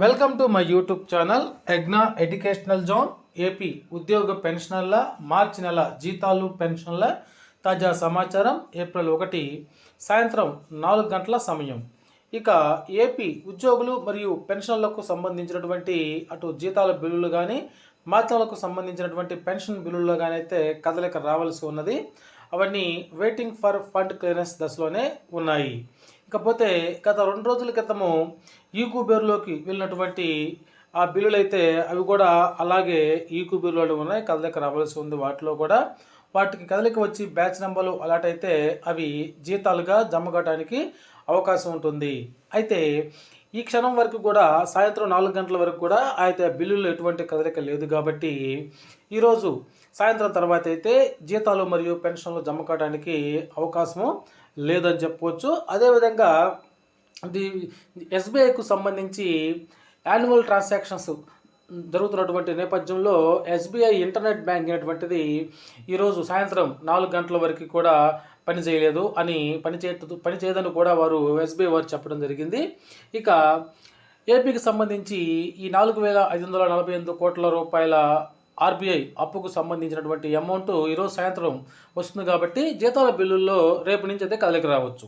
Welcome to my YouTube channel ఎగ్నా educational zone. AP ఉద్యోగ పెన్షనర్ల మార్చి నెల జీతాలు పెన్షన్ల తాజా సమాచారం. ఏప్రిల్ 1 సాయంత్రం 4 గంటల సమయం. ఇక ఏపీ ఉద్యోగులు మరియు పెన్షన్లకు సంబంధించినటువంటి అటు జీతాల బిల్లులు కానీ మార్చాలకు సంబంధించినటువంటి పెన్షన్ బిల్లుల్లో కానీ అయితే కదలిక రావాల్సి ఉన్నది. అవన్నీ వెయిటింగ్ ఫర్ ఫండ్ క్లియరెన్స్ దశలోనే ఉన్నాయి. ఇకపోతే గత 2 రోజుల క్రితము ఈకుబేరులోకి వెళ్ళినటువంటి ఆ బిల్లులు అయితే అవి కూడా అలాగే ఈకుబేరులో ఉన్నాయి. కదలిక రావాల్సి ఉంది. వాటికి కదలిక వచ్చి బ్యాచ్ నెంబర్లు అలాట్ అయితే అవి జీతాలుగా జమ కావడానికి అవకాశం ఉంటుంది. అయితే ఈ క్షణం వరకు కూడా సాయంత్రం 4 గంటల వరకు కూడా అయితే బిల్లులు ఎటువంటి కదలిక లేదు కాబట్టి ఈరోజు సాయంత్రం తర్వాత అయితే జీతాలు మరియు పెన్షన్లు జమ కావడానికి అవకాశము లేదని చెప్పవచ్చు. అదేవిధంగా ఎస్బీఐకు సంబంధించి యాన్యువల్ ట్రాన్సాక్షన్స్ జరుగుతున్నటువంటి నేపథ్యంలో ఎస్బీఐ ఇంటర్నెట్ బ్యాంక్ అనేటువంటిది ఈరోజు సాయంత్రం 4 గంటల వరకు కూడా పనిచేయలేదు అని పనిచేయదని కూడా ఎస్బీఐ వారు చెప్పడం జరిగింది. ఇక ఏపీకి సంబంధించి ఈ 4,548 కోట్ల రూపాయల ఆర్బీఐ అప్పుకు సంబంధించినటువంటి అమౌంట్ ఈరోజు సాయంత్రం వస్తుంది కాబట్టి జీతాల బిల్లుల్లో రేపు నుంచి అయితే కదలిక రావచ్చు.